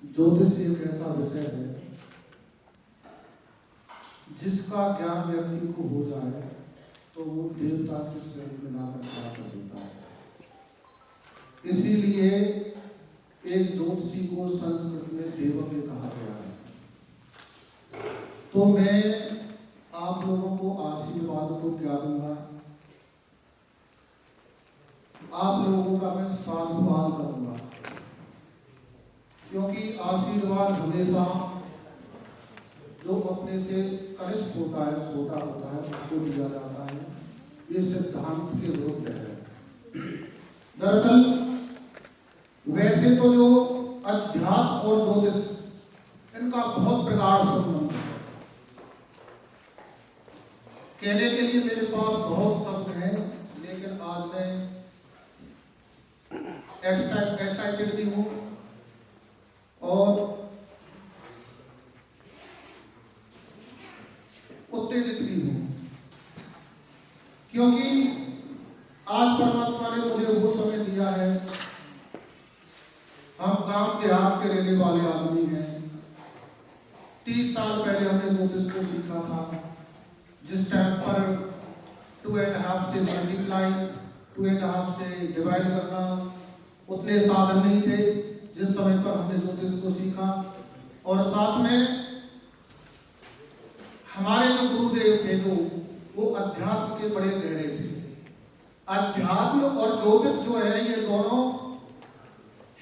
ज्योतिष एक ऐसा विषय है जिसका ज्ञान व्यक्ति को हो जाए तो वो देवता की श्रेणी में नाम खड़ा कर देता है। इसीलिए एक ज्योतिषी को संस्कृत में देवज्ञ कहा गया है। तो मैं आप लोगों को आशीर्वाद को क्या दूंगा, आप लोगों का मैं साधुवाद करूंगा, क्योंकि आशीर्वाद हमेशा जो अपने से कनिष्ठ होता है, छोटा होता है, उसको दिया जाता है। ये सिद्धांत के विरुद्ध है। दरअसल वैसे तो जो अध्यात्म और ज्योतिष इनका बहुत प्रगाढ़ संबंध है। कहने के लिए मेरे पास बहुत शब्द हैं, लेकिन आज मैं एक्साइटेड भी हूँ और उत्तेजित भी हूँ, क्योंकि आज परमात्मा ने मुझे वो समय दिया है। हम गांव देहात के रहने वाले आदमी हैं। 30 साल पहले हमने ज्योतिष को सीखा था, जिस टाइम पर 2.5 से मल्टीप्लाई, 2.5 से डिवाइड करना उतने साधन नहीं थे जिस समय पर हमने ज्योतिष को सीखा। और साथ में हमारे जो गुरुदेव थे वो अध्यात्म के बड़े गहरे थे। अध्यात्म और ज्योतिष जो है ये दोनों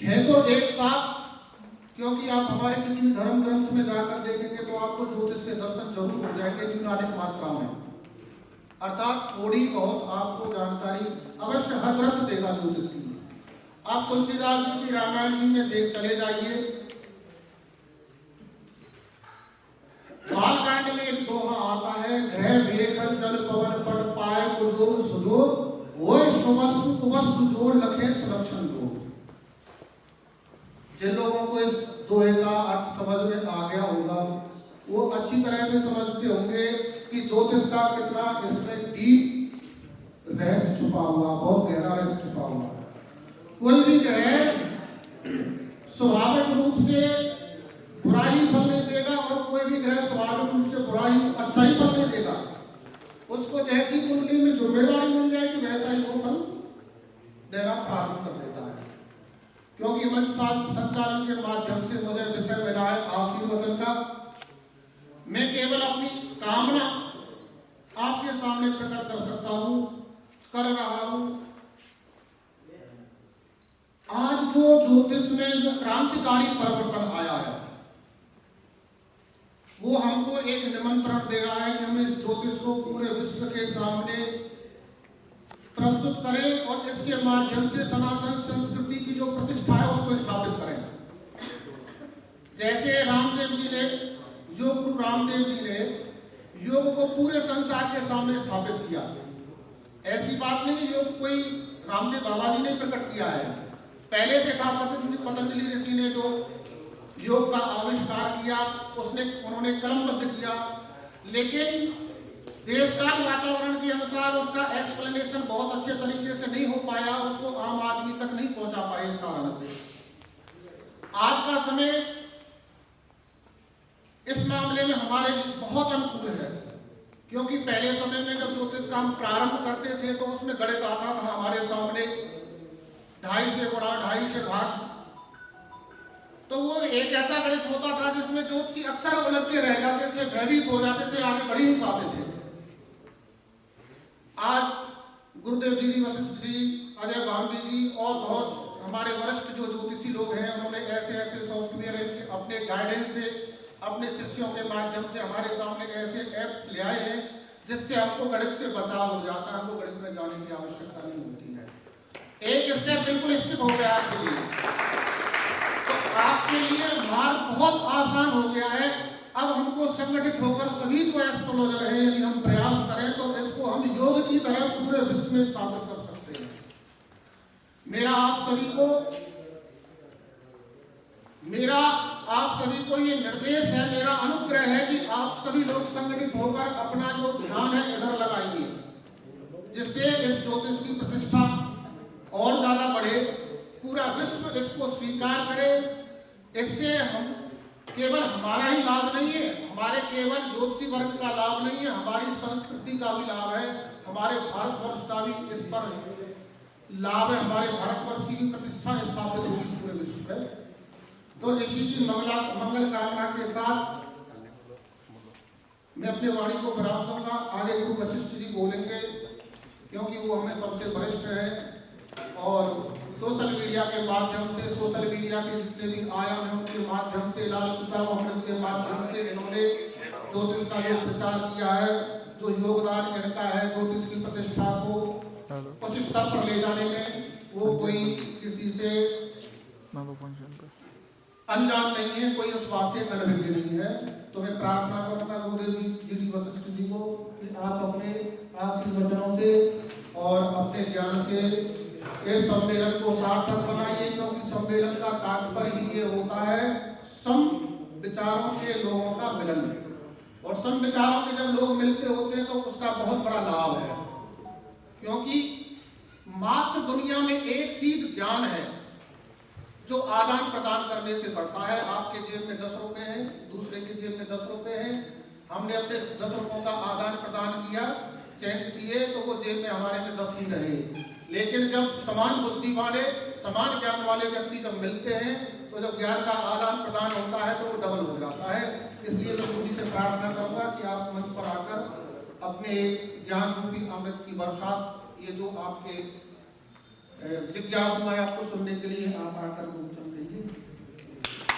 हैं तो एक साथ, क्योंकि आप हमारे किसी भी धर्म ग्रंथ में जाकर देखेंगे तो आपको ज्योतिष के दर्शन जरूर हो जाएंगे, न्यूनाधिक मात्रा में, अर्थात थोड़ी बहुत आपको जानकारी अवश्य हर ग्रंथ देगा ज्योतिष की। आप तुलसीदास जी की रामायण जी में देख चले जाइए, बालकांड में एक दोहा आता है, ग्रह भेखन जल पवन पट पाए कुजोर सुजोर ओए सुवस्तु कुवस्तु जोड़ लखे सुलक्षण को। जिन लोगों को इस दोहे का अर्थ समझ में आ गया होगा वो अच्छी तरह से समझते होंगे कि ज्योतिष का कितना इसमें डीप रहस्य छुपा हुआ, बहुत गहरा रहस्य छुपा हुआ। कोई भी ग्रह स्वाभाविक रूप से बुराई फल नहीं देगा और कोई भी ग्रह स्वाभाविक रूप से बुराई अच्छा ही फल नहीं देगा। उसको जैसी कुंडली में जिम्मेदारी मिल जाएगी वैसा ही वो फल देना प्रारंभ कर देता है। क्योंकि मंच संचालन के माध्यम से मुझे विषय मिला है आशीर्वचन का। मैं केवल अपनी कामना आपके सामने प्रकट कर सकता हूं, कर रहा हूं। आज जो ज्योतिष में जो क्रांतिकारी परिवर्तन आया है वो हमको एक निमंत्रण दे रहा है कि हम इस ज्योतिष को पूरे विश्व के सामने प्रस्तुत करें और इसके माध्यम से सनातन संस्कृति की जो प्रतिष्ठा है उसको स्थापित करें। जैसे रामदेव जी ने, योग गुरु रामदेव जी ने योग को पूरे संसार के सामने स्थापित किया। ऐसी बात नहीं योग कोई रामदेव बाबा जी ने प्रकट किया है, पहले से था। पतंजलि ऋषि ने जो योग का आविष्कार किया उन्होंने कलमबद्ध किया, लेकिन देश का वातावरण के अनुसार उसका एक्सप्लेनेशन बहुत अच्छे तरीके से नहीं हो पाया, उसको आम आदमी तक नहीं पहुंचा पाए। इस कारण से आज का समय इस मामले में हमारे बहुत अनुकूल है, क्योंकि पहले समय में जब ज्योतिष का हम प्रारंभ करते थे तो उसमें गणित आता था हमारे सामने, 2.5 से गुणा 2.5 से भाग। तो वो एक ऐसा गणित होता था जिसमें ज्योतिषी अक्सर उलझ के रह जाते थे, भयभीत हो जाते थे, आगे बढ़ ही नहीं पाते थे। आज गुरुदेव जी, वशिष्ठ जी, अजय भांबी जी और बहुत हमारे वरिष्ठ जो ज्योतिषी लोग हैं उन्होंने ऐसे ऐसे सॉफ्टवेयर अपने गाइडेंस से, अपने शिष्यों के माध्यम से हमारे सामने ऐसे ऐप्स ले आए हैं जिससे हमको गणित से बचाव हो जाता है, हमको गणित में जाने की आवश्यकता नहीं होती है। एक स्टेप बिल्कुल स्किप हो गया आपके लिए, तो आपके लिए मार्ग बहुत आसान हो गया है। अब हमको संगठित होकर सभी जो एस्ट्रोलॉजर हैं, यदि हम प्रयास करें तो इसको हम योग की तरह पूरे विश्व में स्थापित कर सकते हैं। मेरा आप सभी को ये निर्देश है, मेरा अनुग्रह है कि आप सभी लोग संगठित होकर अपना जो ध्यान है इधर लगाइए, जिससे इस ज्योतिष की प्रतिष्ठा और ज्यादा बढ़े, पूरा विश्व इसको स्वीकार करे। इससे हम केवल हमारा ही लाभ नहीं है, हमारे केवल ज्योतिषी वर्ग का लाभ नहीं है, हमारी संस्कृति का भी लाभ है, हमारे भारतवर्ष का भी इस पर लाभ है, हमारे भारतवर्ष की भी प्रतिष्ठा स्थापित होगी पूरे विश्व में। तो इसी की मंगल कामना के साथ मैं अपनी वाणी को विराम दूंगा। आगे गुरु वशिष्ठ जी बोलेंगे, क्योंकि वो हमें सबसे वरिष्ठ है और सोशल मीडिया के माध्यम से, सोशल मीडिया के जितने भी आयाम हैं उनके माध्यम से, लाल किताब अमृत के माध्यम से इन्होंने ज्योतिष का जो प्रचार किया है, जो योगदान इनका है ज्योतिष की प्रतिष्ठा को उच्च स्तर पर ले जाने में, वो कोई किसी से अनजान नहीं है, कोई उस बात से अनभिज्ञ नहीं है। तो मैं प्रार्थना करूंगा गुरुदेव जी वशिष्ठ जी को कि आप अपने आशीर्वचनों से और अपने ज्ञान से इस सम्मेलन को सार्थक बनाइए, क्योंकि सम्मेलन का तात्पर्य ही ये होता है सम विचारों के लोगों का मिलन, और सम विचारों के जब लोग मिलते होते हैं तो उसका बहुत बड़ा लाभ है। क्योंकि मात्र दुनिया में एक चीज ज्ञान है जो आदान प्रदान करने से बढ़ता है। आपके जेब में 10 रुपए हैं, दूसरे के जेब में 10 रुपए हैं, हमने अपने 10 रुपयों का आदान प्रदान किया, चेंज किए, तो वो जेब में हमारे में 10 ही रहे। लेकिन जब समान बुद्धि वाले, समान ज्ञान वाले व्यक्ति जब मिलते हैं तो जब ज्ञान का आदान प्रदान होता है तो वो डबल हो जाता है। इसलिए मैं गुरु जी से प्रार्थना करूंगा कि आप मंच पर आकर अपने ज्ञान रूपी अमृत की वर्षा, ये जो आपके जिज्ञासु है आपको सुनने के लिए आप आकर